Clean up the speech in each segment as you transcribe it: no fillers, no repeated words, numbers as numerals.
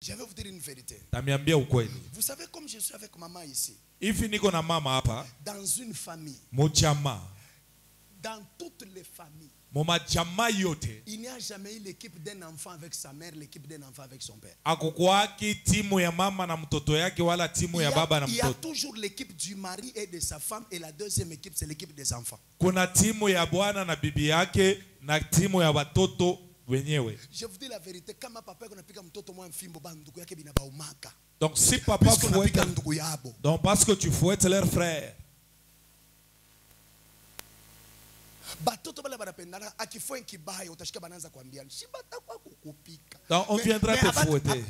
Je vais vous dire une vérité. Vous savez, comme je suis avec maman ici, dans une famille, dans toutes les familles, il n'y a jamais eu l'équipe d'un enfant avec sa mère, l'équipe d'un enfant avec son père. Il y a toujours l'équipe du mari et de sa femme, et la deuxième équipe, c'est l'équipe des enfants. Je vous dis la vérité, quand ma papa a mtoto moi mfimbo ba ndugu yake binabaumaka. Donc si papa fouette, donc parce que tu fouettes leurs frères. Donc on viendra te fouetter.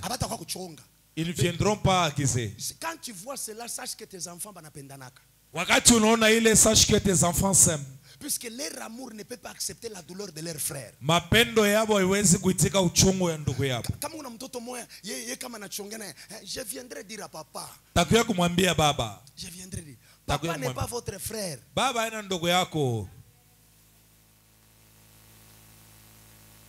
Ils ne viendront pas accuser. Quand tu vois cela, sache que tes enfants banapendanaka. Wakati unaona ile, sache que tes enfants s'aiment. Puisque leur amour ne peut pas accepter la douleur de leur frère. Mapendo yabo haiwezi kuitika uchungu ya ndugu yabo. Kama una mtoto moya, yeye kama anachongana, je viendrai dire à papa. Takuya kumwambia baba. Je viendrai dire. Papa n'est pas votre frère. Baba ina ndugu yako.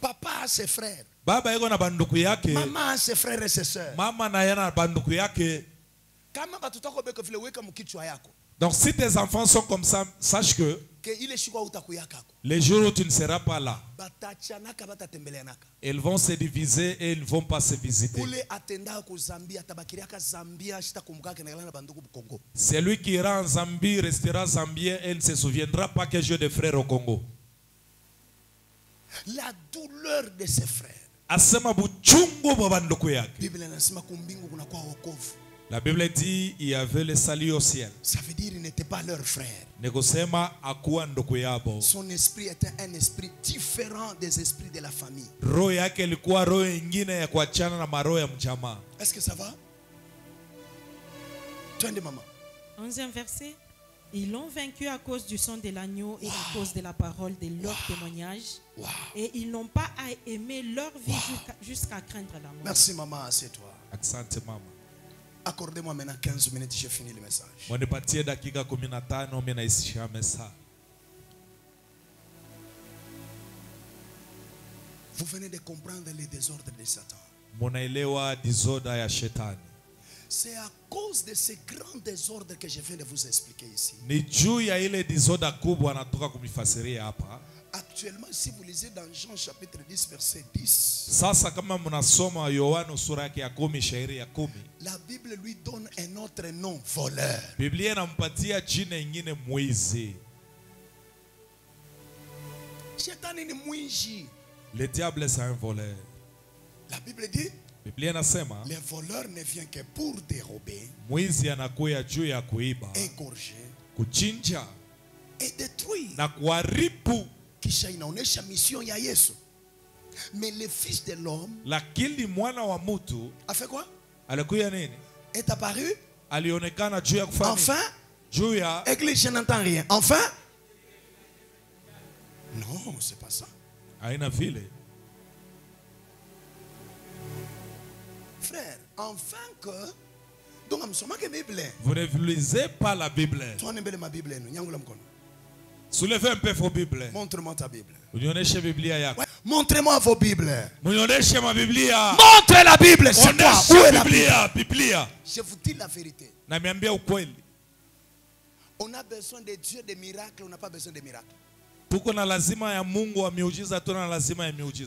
Papa a ses frères. Baba yako na banduku yake. Maman a ses frères et ses sœurs. Mama na yana banduku yake. Kama batutako beko vile weka mkichwa yako. Donc si tes enfants sont comme ça, sache que les jours où tu ne seras pas là, ils vont se diviser et ils ne vont pas se visiter. Celui qui ira en Zambie restera zambien et ne se souviendra pas que j'ai des frères au Congo. La douleur de ses frères. La Bible dit il y avait le salut au ciel. Ça veut dire qu'il n'était pas leur frère. Son esprit était un esprit différent des esprits de la famille. Est-ce que ça va? Maman. 11e verset. Ils l'ont vaincu à cause du sang de l'agneau et à cause de la parole de leur témoignage. Et ils n'ont pas aimé leur vie jusqu'à craindre la mort. Merci maman, assieds-toi. Accordez-moi maintenant 15 minutes, j'ai fini le message. Vous venez de comprendre les désordres de Satan. C'est à cause de ces grands désordres que je viens de vous expliquer ici. Actuellement, si vous lisez dans Jean chapitre 10, verset 10, la Bible lui donne un autre nom, voleur. Le diable c'est un voleur. La Bible dit, le voleur ne vient que pour dérober, égorger et détruire. Kisha inaonesha mission ya Yesu. Mais le fils de l'homme a fait quoi? Est apparu. Enfin, église, je n'entends rien. Enfin, non, c'est pas ça. Frère, enfin que vous ne lisez pas la Bible. Soulevez un peu vos Bibles. Montre-moi ta Bible. Montrez-moi vos Bibles. Montre la Bible. C'est quoi? Où est la Bible? Je vous dis la vérité. On a besoin de Dieu de miracles, on n'a pas besoin de miracles.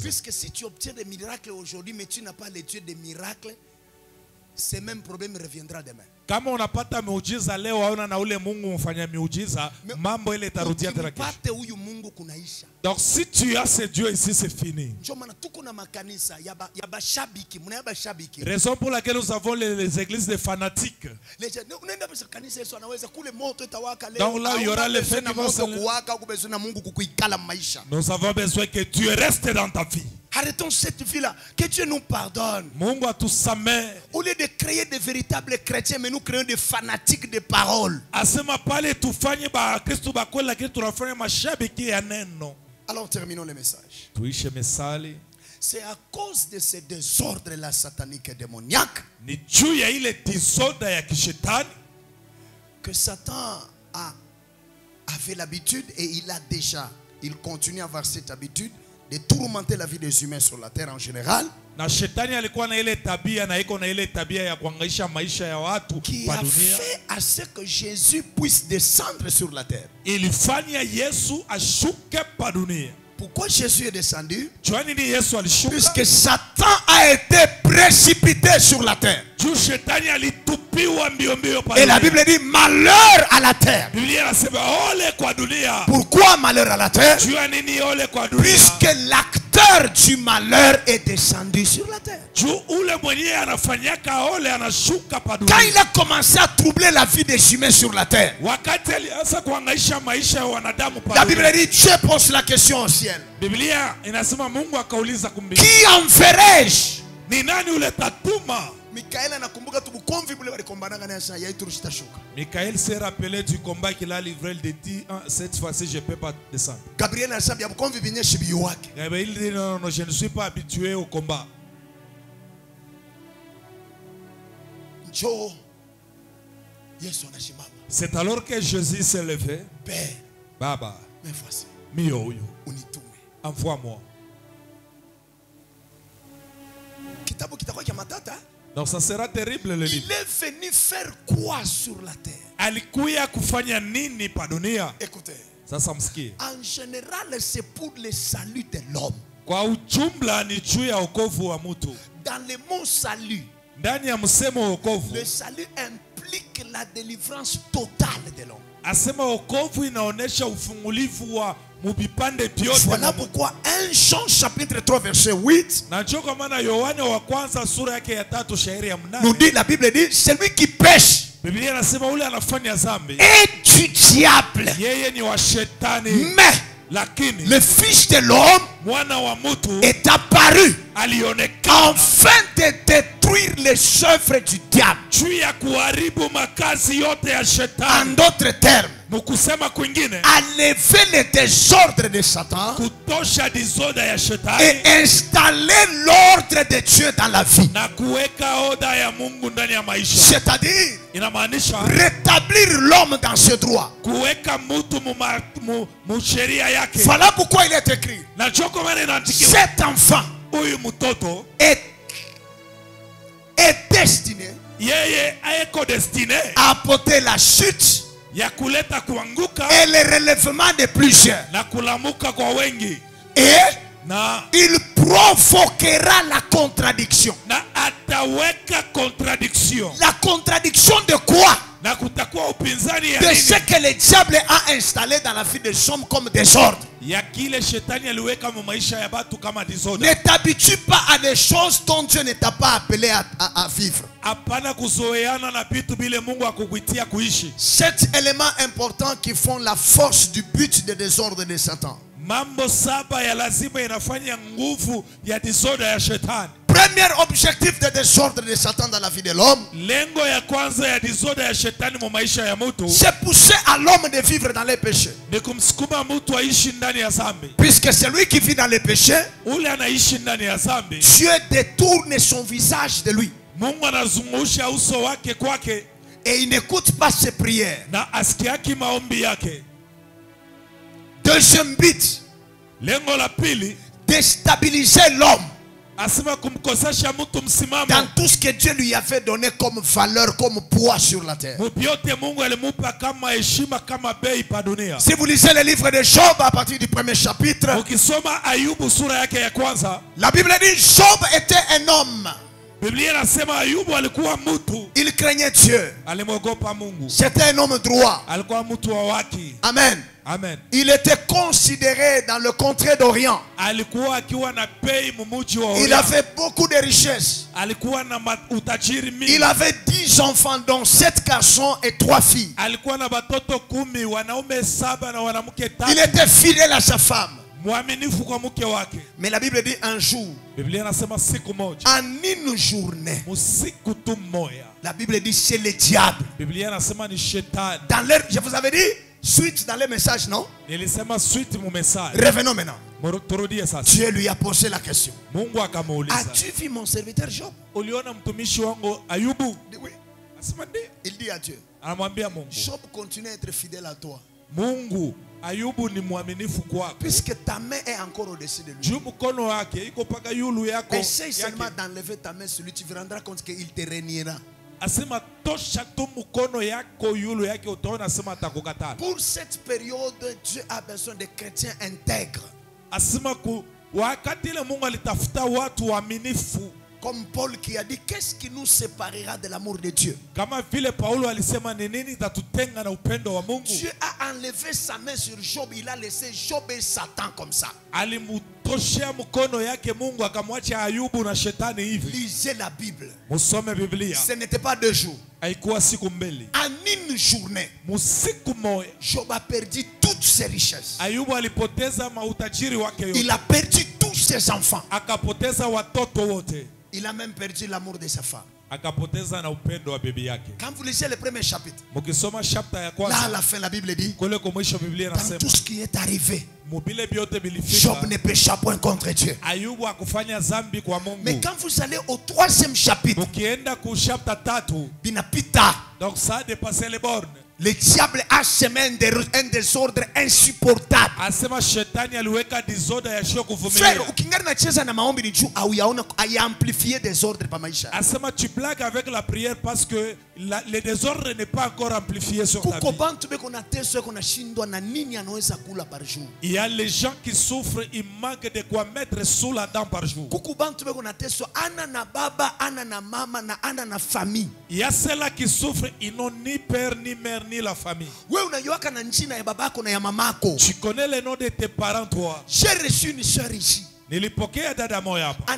Puisque si tu obtiens des miracles aujourd'hui, mais tu n'as pas les dieux des miracles, ce même problème reviendra demain. Kama unapata miujiza leo hauna na ule Mungu mfanya miujiza, mambo ile itarudia tena kesho. Donc si tu as ce Dieu ici, c'est fini. Raison pour laquelle nous avons les églises de fanatiques. Donc là il y aura les feux qui vont se... Nous avons besoin que Dieu reste dans ta vie. Arrêtons cette vie-là. Que Dieu nous pardonne. Au lieu de créer de véritables chrétiens, mais nous créons des fanatiques de paroles. Alors terminons le message. C'est à cause de ces désordres-là sataniques et démoniaques que Satan avait l'habitude, et il continue à avoir cette habitude de tourmenter la vie des humains sur la terre en général. Na shetani alikuwa na ile tabia na iko na ile tabia ya kuangaisha maisha ya watu kwa dunia. Qui a fait à ce que Jésus puisse descendre sur la terre. Ilifanya Yesu ashuke pa dunia. Pourquoi Jésus est descendu? Yesu puisque Satan a été précipité sur la terre. Et la Bible dit malheur à la terre. Pourquoi malheur à la terre? Puisque l'acteur du malheur est descendu sur la terre. Quand il a commencé à troubler la vie des humains sur la terre, la Bible dit Dieu pose la question au ciel. Qui enverrai-je? Michael s'est rappelé du combat qu'il a livré. Il dit cette fois-ci je ne peux pas descendre. Gabriel dit non, je ne suis pas habitué au combat. C'est alors que Jésus s'est levé. Baba, envoie-moi. Donc ça sera terrible le livre. Il est venu faire quoi sur la terre? Écoutez. En général, c'est pour le salut de l'homme. Dans le mot salut, le salut implique la délivrance totale de l'homme. Voilà pourquoi 1 Jean chapitre 3 verset 8 nous dit, la Bible dit, celui qui pêche est du diable. Mais le Fils de l'homme est apparu afin de détruire les œuvres du diable. En d'autres termes, enlever le désordre de Satan et installer l'ordre de Dieu dans la vie. C'est-à-dire rétablir l'homme dans ses droits. Voilà pourquoi il est écrit, cet enfant est destiné à apporter la chute et le relèvement de plusieurs. Et il provoquera la contradiction. La contradiction de quoi? De ce que le diable a installé dans la vie des hommes comme désordre. Ne t'habitue pas à des choses dont Dieu ne t'a pas appelé à vivre. 7 éléments importants qui font la force du but de désordre de Satan. Premier objectif de désordre de Satan dans la vie de l'homme, c'est pousser à l'homme de vivre dans les péchés. Puisque celui qui vit dans les péchés, Dieu détourne son visage de lui. Et il n'écoute pas ses prières. Deuxième but, déstabiliser l'homme dans tout ce que Dieu lui avait donné comme valeur, comme poids sur la terre. Si vous lisez le livre de Job à partir du premier chapitre, la Bible dit Job était un homme. Il craignait Dieu. C'était un homme droit. Amen. Amen. Il était considéré dans le contrée d'Orient. Il avait beaucoup de richesses. Il avait 10 enfants, dont 7 garçons et 3 filles. Il était fidèle à sa femme. Mais la Bible dit un jour, en une journée, la Bible dit c'est le diable. Dans leur, je vous avais dit suite dans les messages, non? Revenons maintenant. Dieu lui a posé la question. As-tu vu mon serviteur Job? Oui. Il dit à Dieu, Job continue à être fidèle à toi. Puisque ta main est encore au-dessus de lui. Essaye seulement d'enlever ta main sur lui, tu te rendras compte qu'il te régnera. Pour cette période, Dieu a besoin de chrétiens intègres. Comme Paul qui a dit, qu'est-ce qui nous séparera de l'amour de Dieu? Dieu a enlevé sa main sur Job, il a laissé Job et Satan comme ça. Lisez la Bible. Ce n'était pas 2 jours. En une journée, Job a perdu toutes ses richesses. Il a perdu tous ses enfants. Il a même perdu l'amour de sa femme. Quand vous lisez le premier chapitre, là à la fin la Bible dit, dans tout ce qui est arrivé, Job ne pécha point contre Dieu. Mais quand vous allez au 3e chapitre, donc ça a dépassé les bornes. Le diable a semé un désordre insupportable. Frère, il a amplifié désordre par maisha. Tu blagues avec la prière parce que le désordre n'est pas encore amplifié sur ta vie. Il y a les gens qui souffrent, ils manquent de quoi mettre sous la dent par jour. Il y a ceux-là qui souffrent, ils n'ont ni père ni mère ni la famille. Tu connais le nom de tes parents, toi. J'ai reçu une soeur ici. Nilipokea dada moja hapa.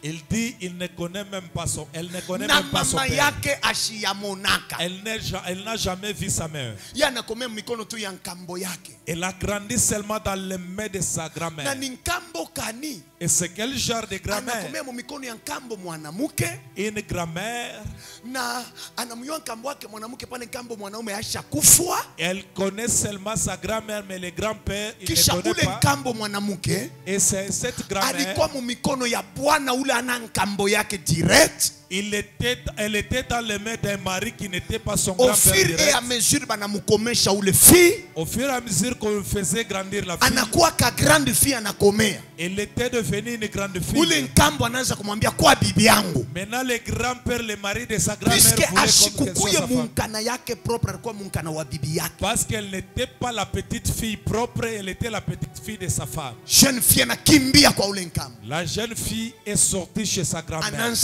Il dit il ne connaît même pas son, elle ne connaît même pas son père. Elle n'a jamais vu sa mère. Elle a grandi seulement dans les mains de sa grand-mère. Et c'est quel genre de grand-mère? Une grand-mère. Elle connaît seulement sa grand-mère, mais le grand-père il ne connaît pas. Et c'est cette grand-mère. Elle était dans les mains d'un mari qui n'était pas son grand-père. Au fur et à mesure qu'on faisait grandir la fille, elle était devenue une grande fille. Maintenant le grand-père, le mari de sa grand-mère voulait comme parce qu'elle n'était pas la petite fille propre, elle était la petite fille de sa femme. La jeune fille est sortie chez sa grand-mère.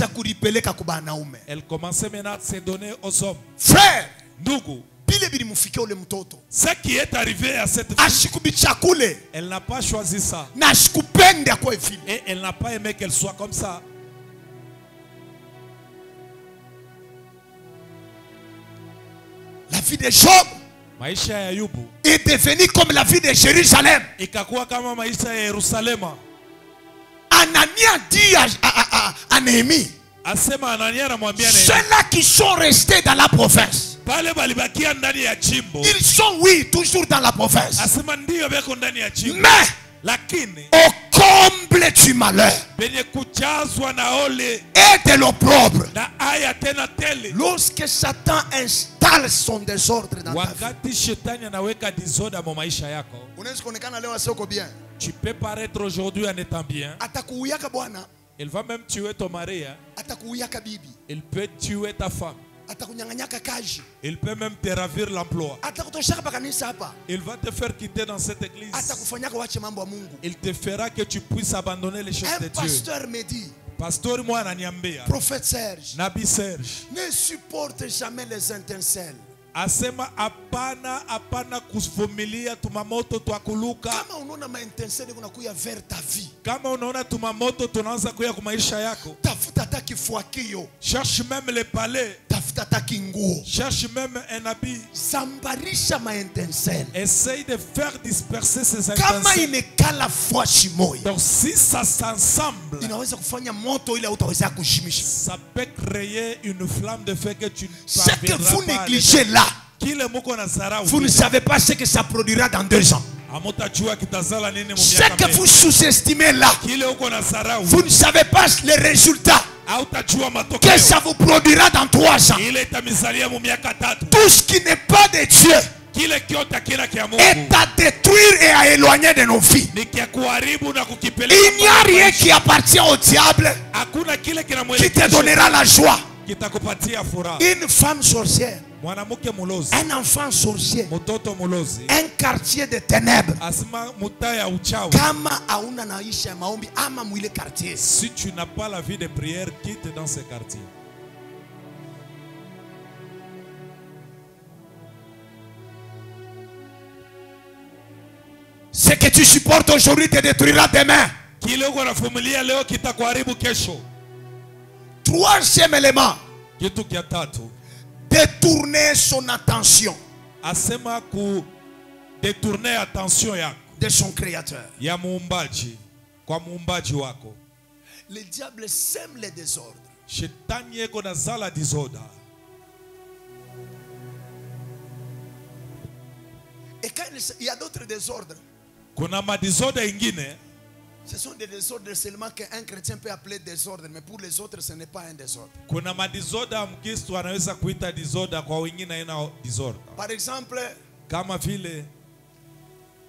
Elle commençait maintenant à se donner aux hommes. Frère, ce qui est arrivé à cette fille, elle n'a pas choisi ça. Et elle n'a pas aimé qu'elle soit comme ça. La vie de Job est devenue comme la vie de Jérusalem. Anania dit à Néhémie, ceux-là qui sont restés dans la province, ils sont oui toujours dans la province, mais au comble du malheur et de l'opprobre, lorsque Satan installe son désordre dans ta vie, tu peux paraître aujourd'hui en étant bien. Il va même tuer ton mari. Il peut tuer ta femme. Il peut même te ravir l'emploi. Il va te faire quitter dans cette église. Il te fera que tu puisses abandonner les choses de Dieu. Pasteur me dit, Pasteur moi ananiambia, prophète Serge, Nabi Serge, ne supporte jamais les étincelles. Asema apana kuvumilia tumamoto twakuluka. Kama unaona maintensele kunakuya vers ta vie, kama unaona tumamoto tunaanza kuya kwa maisha yako, tafuta hata kifuakio, cherche même les palais, tafuta hata kinguo, cherche même un habit, sambarisha maintensele, essaye de faire disperser ces intensels. Kama inekala fwashi moya, donc si ça s'ensemble, inaweza kufanya moto ile utaweza kushimisha. Ça peut créer une flamme de feu que tu ne sais que vous négligez là. Vous ne savez pas ce que ça produira dans 2 ans. Ce que vous sous-estimez là, vous ne savez pas les résultats que ça vous produira dans 3 ans. Tout ce qui n'est pas de Dieu est à détruire et à éloigner de nos vies. Il n'y a rien qui appartient au diable qui te donnera la joie. Une femme sorcière, un enfant sorcier, un quartier de ténèbres. Si tu n'as pas la vie de prière, quitte dans ce quartier. Ce que tu supportes aujourd'hui te détruira demain. Troisième élément, détourner son attention de son créateur. Le diable sème les désordres. Et quand il y a d'autres désordres, ce sont des désordres seulement qu'un chrétien peut appeler désordre, mais pour les autres ce n'est pas un désordre. Par exemple,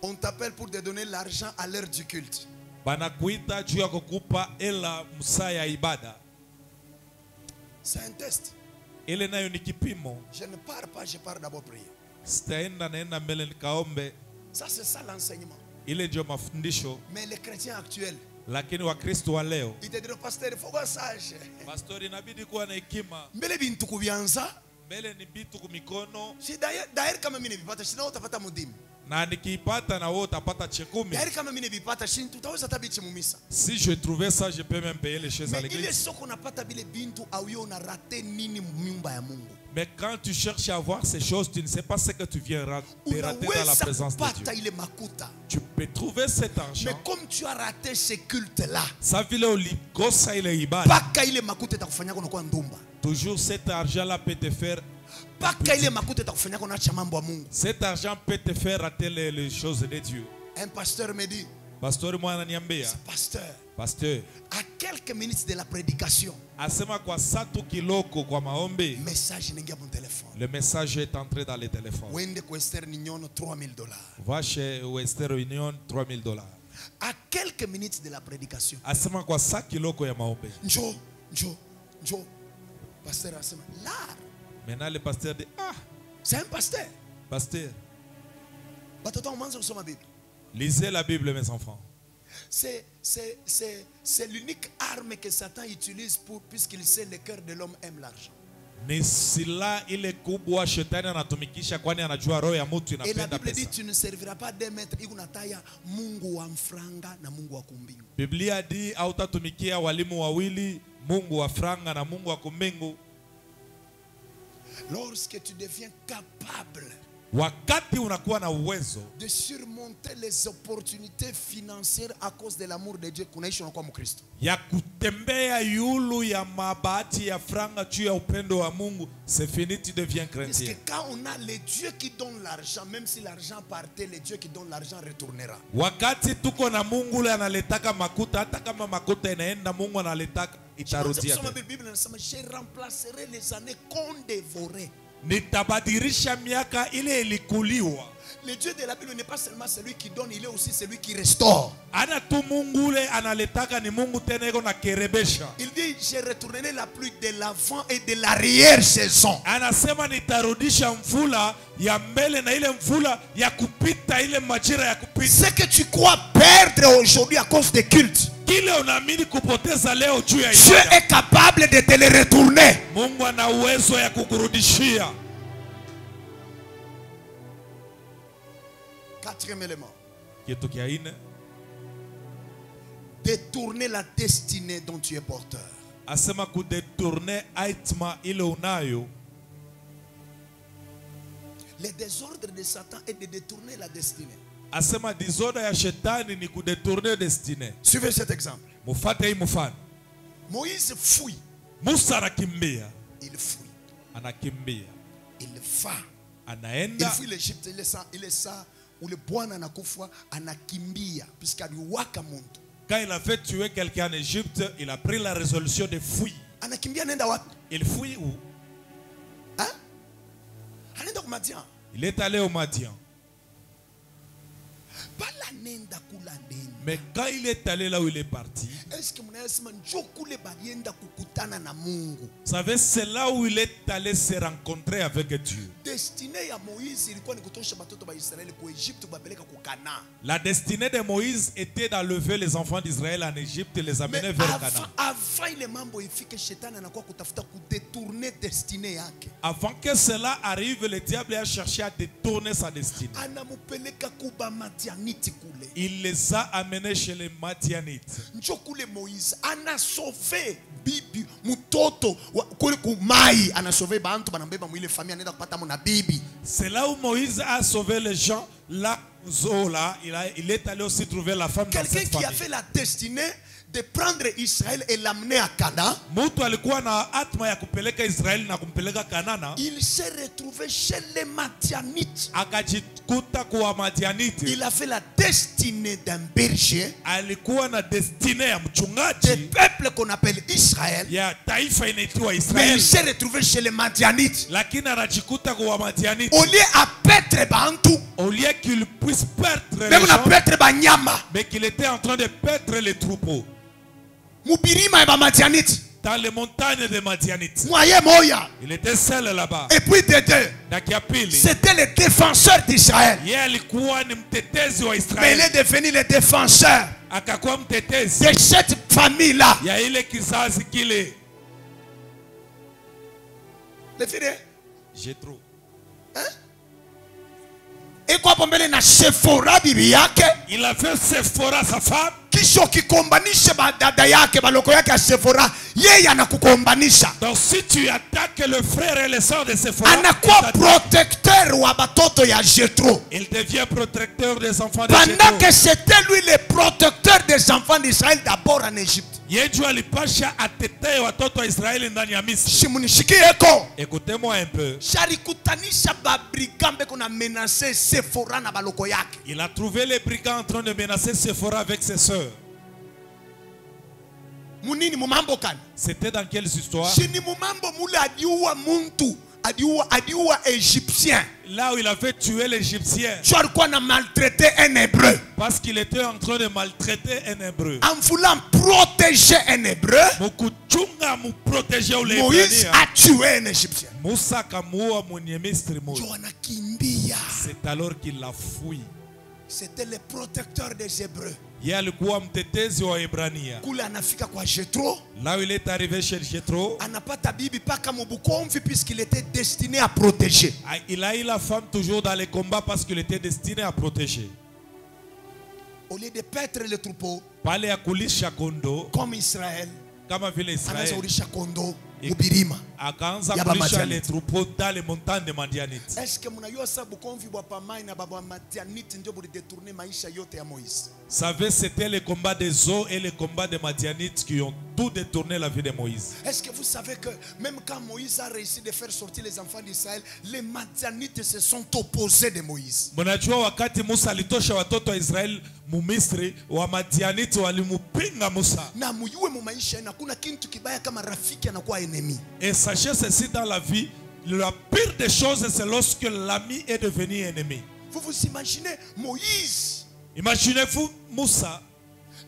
on t'appelle pour te donner l'argent à l'heure du culte. C'est un test. Je ne pars pas, je pars d'abord prier. Ça c'est ça l'enseignement. Mais les chrétiens actuels, ils te diront, pasteur, il faut qu'on sache. Mbele bintu kubianza. D'ailleurs kama mimi nivipata shina utapata mudimu. Si je trouvais ça, je peux même payer les choses à l'église. Mais quand tu cherches à voir ces choses, tu ne sais pas ce que tu viens rater dans la présence de Dieu. Tu peux trouver cet argent. Mais comme tu as raté ce culte-là, toujours cet argent-là peut te faire. Cet argent peut te faire rater les choses de Dieu. Un pasteur me dit, pasteur, à quelques minutes de la prédication, le message est entré dans les téléphones. Va chez Western Union, $3000. À quelques minutes de la prédication, pasteur asema, l'art. Maintenant le pasteur dit, ah, c'est un pasteur. Pasteur, lisez la Bible, mes enfants. C'est l'unique arme que Satan utilise puisqu'il sait le cœur de l'homme aime l'argent. Et la Bible dit, tu ne serviras pas deux maîtres. Mungu wa mfranga na Mungu wa kumbingu. Biblia dit, hautatumikia walimu wawili, Mungu wa franga na Mungu wa kumbingu. Lorsque tu deviens capable de surmonter les opportunités financières à cause de l'amour de Dieu, parce que quand on a les dieux qui donnent l'argent, même si l'argent partait, les dieux qui donnent l'argent retournera. Je remplacerai les années qu'on dévorait. Le Dieu de la Bible n'est pas seulement celui qui donne, il est aussi celui qui restaure. Il dit, je retournerai la pluie de l'avant et de l'arrière saison. Ce que tu crois perdre aujourd'hui à cause des cultes, Dieu est capable de te les retourner. Quatrième élément. Détourner la destinée dont tu es porteur. Le désordre de Satan est de détourner la destinée. Suivez cet exemple. Moïse fouille. Il fouille. Il va. Il fuit l'Égypte. Il est ça. Où le bwana anakufa anakimbia puisqu'aliwaka muntu. Quand il a fait tuer quelqu'un en Égypte, il a pris la résolution de fuir. Anakimbia nenda wapi? Il fuit où? Hein? Anaenda kwa Madian. Il est allé au Madian. Mais quand il est allé là où il est parti, vous savez, c'est là où il est allé se rencontrer avec Dieu. La destinée de Moïse était d'enlever les enfants d'Israël en Égypte et les amener vers Canaan. Avant que cela arrive, le diable a cherché à détourner sa destinée. Il les a amenés chez les Madianites. Moïse a sauvé bibi mutoto kule kumai ana sauvé bantu banambeba mwile famille anaenda kupata mona bibi. C'est là où Moïse a sauvé les gens. Là, Zola, il est allé aussi trouver la femme dans cette famille. Quelqu'un qui a fait la destinée de prendre Israël et l'amener à Canaan. Il s'est retrouvé chez les Madianites. Il a fait la destinée d'un berger. Des peuples qu'on appelle Israël. Mais il s'est retrouvé chez les Madianites. Au lieu à Petre Bantu, au lieu qu'il puisse perdre les gens, mais qu'il était en train de perdre les troupeaux. Dans les montagnes de Madianites. Il était seul là-bas. Et puis de deux, c'était le défenseur d'Israël. Mais il est devenu le défenseur de cette famille-là. Le fils Jéthro. Et quoi pour mettre na Sephora bibi yake? Il a fait Sephora sa femme. Kisho kikombanisha dada yake baloko yake Sephora, yeye anakukombanisha. Donc si tu attaques le frère et les sœurs de Sephora, anakuwa protecteur wa batoto ya Jéthro. Il devient protecteur des enfants de Jéthro. Pendant que c'était lui le protecteur des enfants d'Israël d'abord en Égypte. Écoutez-moi un peu. Il a trouvé les brigands en train de menacer Sephora avec ses sœurs. C'était dans quelles histoires? Égyptien. Là où il avait tué l'Égyptien. Maltraité un hébreu. Parce qu'il était en train de maltraiter un hébreu. En voulant protéger un hébreu, Moïse a tué un Égyptien. C'est alors qu'il l'a fouillé. C'était le protecteur des Hébreux. Là où il est arrivé chez Jéthro, puisqu'il était destiné à protéger. Il a eu la femme toujours dans les combats parce qu'il était destiné à protéger. Au lieu de perdre le troupeau, comme Israël, akaanza kulisha les troupeaux dans les montagnes de Madianites. Savez, c'était le combat des eaux et le combat des Madianites qui ont tout détourné la vie de Moïse. Est-ce que vous savez que même quand Moïse a réussi de faire sortir les enfants d'Israël, les Madianites se sont opposés de Moïse. Mnajua wakati Musa alitosha watoto wa Israel Mumisri, wa Madianites walimupinga Musa. Na muyue mu maisha na kuna kitu kibaya kama rafiki anakuwa ennemi. Et sachez ceci dans la vie, la pire des choses c'est lorsque l'ami est devenu ennemi. Vous vous imaginez Moïse? Imaginez-vous Musa.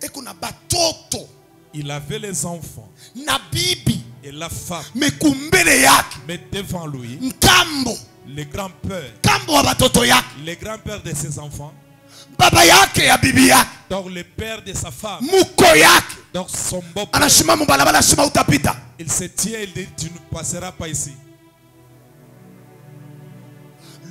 Et qu'on a batoto. Il avait les enfants. Na bibi. Et la femme. Mais kumbele yake. Mais devant lui. Nkambo. Le grand-père. Kambo wa batoto yake. Le grand-père de ses enfants. Baba yake ya bibi yake. Donc le père de sa femme. Muko yake. Donc son beau-père. Anashima mubalabala shima utapita. Il se tient, il dit tu ne passeras pas ici.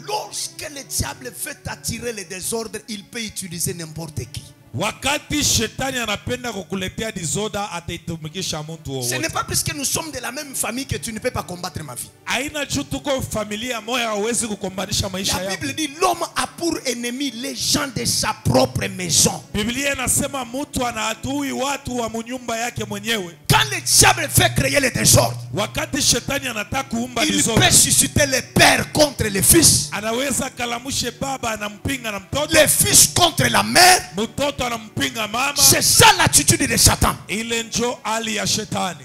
Lorsque le diable veut attirer le désordre, il peut utiliser n'importe qui. Wakati shetani anapenda kukuletea disorder ataitumikisha mtu wowote. Ce n'est pas parce que nous sommes de la même famille que tu ne peux pas combattre ma vie. Haina juu tuko familia moja hauwezi kukombanisha maisha yako. La Bible dit l'homme a pour ennemi les gens de sa propre maison. Biblia inasema mtu anaadui watu wa nyumba yake mwenyewe. Quand le diable veut créer le désordre, wakati shetani anataka kuumba il disorder, peut susciter le père contre le fils. Anaweza kalamushe baba anampinga na mtoto. Le fils contre la mère. Mtoto anampinga mama. C'est ça l'attitude de Satan. Ile ndio hali ya shetani.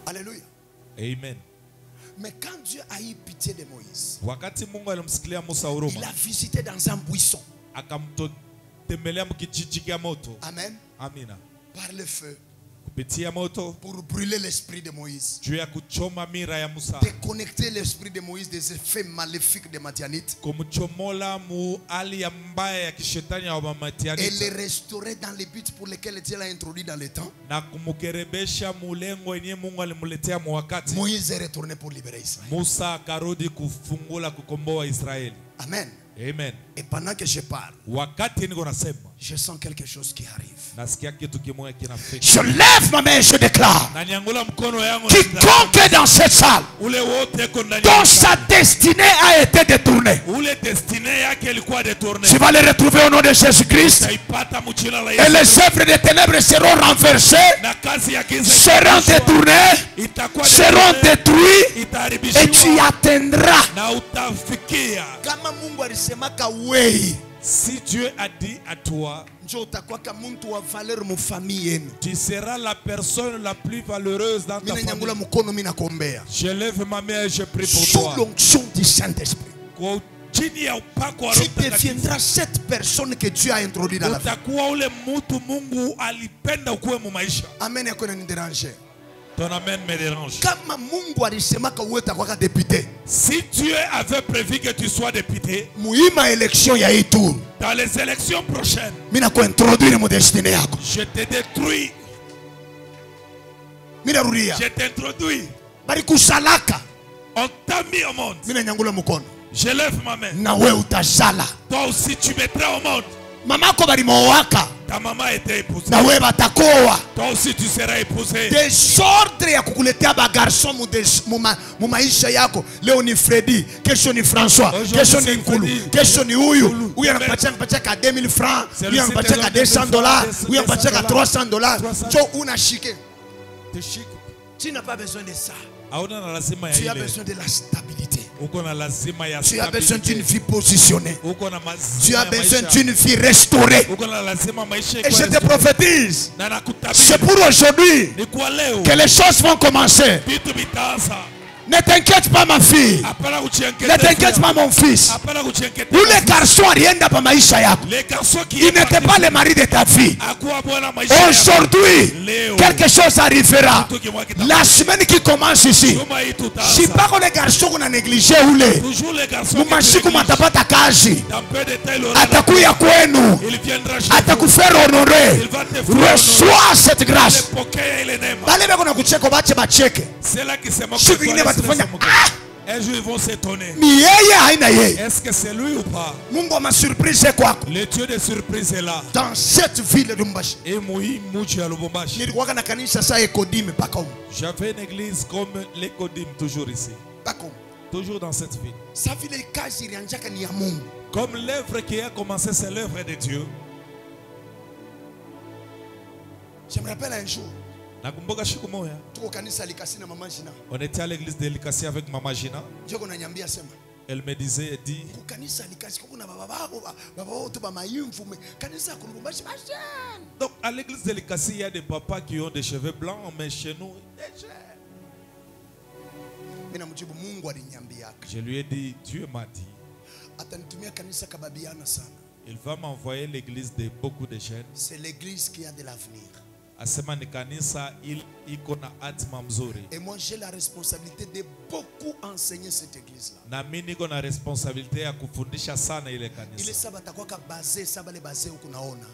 Alléluia. Amen. Mais quand Dieu a eu pitié de Moïse, wakati Mungu alimsikilia Musa huruma, il a visité dans un buisson. Akamtembelea mkijiji cha moto. Amen. Amina. Par le feu. Kupitia moto. Pour brûler l'esprit de Moïse. Juu ya kuchoma mira ya Musa. Déconnecter l'esprit de Moïse des effets maléfiques des Madianites. Kumchomola mu hali ya mbaya ya kishetani ya Madianites. Et les restaurer dans les buts pour lesquels Dieu l'a introduit dans le temps. Na kumukerebesha mulengo yenye Mungu alimuletea mu wakati. Moïse est retourné pour libérer Israël. Musa akarudi kufungula kukomboa Israeli. Amen. Amen. Et pendant que je parle, wakati niko nasema, je sens quelque chose qui arrive. Nasikia kitu kimoja kinafika. Je lève ma main et je déclare. Na nyangula mkono yangu. Quiconque est dans cette salle, ule wote eko ndani dont sa destinée a été détournée, ule destinée yake ilikuwa détournée, tu vas les retrouver au nom de Jésus-Christ. Utaipata mjina la Yesu. Et les œuvres des ténèbres seront renversées, na kazi ya giza seront détournées, seront détruites, et tu atteindras. Na utafikia. Kama Mungu alisemaka wewe, si Dieu a dit à toi, tu seras la personne la plus valeureuse dans ta famille. Je lève ma main et je prie pour toi. Sous l'onction du Saint-Esprit, tu deviendras cette personne que Dieu a introduite dans la vie. Amen. Ton amen me dérange. Si Dieu avait prévu que tu sois député, dans les élections prochaines, je te détruis. Je t'introduis. On t'a mis au monde. Je lève ma main. Toi aussi tu mettras au monde. Ta maman était épousée. Toi aussi tu seras épousé. Désordre ya kukuletea ba garçon mu maisha yako. Leo ni Freddy, kesho ni François, kesho ni Nkulu, kesho ni huyu. Huyu anapatia ka 2000 francs, huyu anapatia ka $200, huyu anapatia ka $300. Jo unashike. Tu n'as pas besoin de ça. Tu as besoin de la stabilité. Tu as besoin d'une vie positionnée. Tu as besoin d'une vie restaurée. Et je te prophétise, c'est pour aujourd'hui que les choses vont commencer. Ne t'inquiète pas ma fille. Ne t'inquiète pas mon fils. Où les garçons arienda pa maisha yako, il n'était pas le mari de ta vie. Aujourd'hui, quelque chose arrivera. La semaine qui commence ici, si pas que les garçons qu'on a négligé ou les mumashiku matapata kazi, atakuya kwenu, atakufaire honorer. Reçois cette grâce. Bale beko na kucheko bache bacheke. Un jour ils vont s'étonner. Est-ce que c'est lui ou pas? Le Dieu de surprise est là. Dans cette ville de Lubumbashi. J'avais une église comme l'Ecodim toujours ici. Toujours dans cette ville. Comme l'œuvre qui a commencé, c'est l'œuvre de Dieu. Je me rappelle un jour. On était à l'église de Likasi avec Maman Gina. Elle me disait, dit, donc à l'église de Likasi, il y a des papas qui ont des cheveux blancs, mais chez nous, je lui ai dit, Dieu m'a dit, il va m'envoyer l'église de beaucoup de jeunes. C'est l'église qui a de l'avenir. Et moi j'ai la responsabilité de beaucoup enseigner cette église là.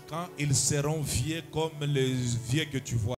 Quand ils seront vieux comme les vieux que tu vois.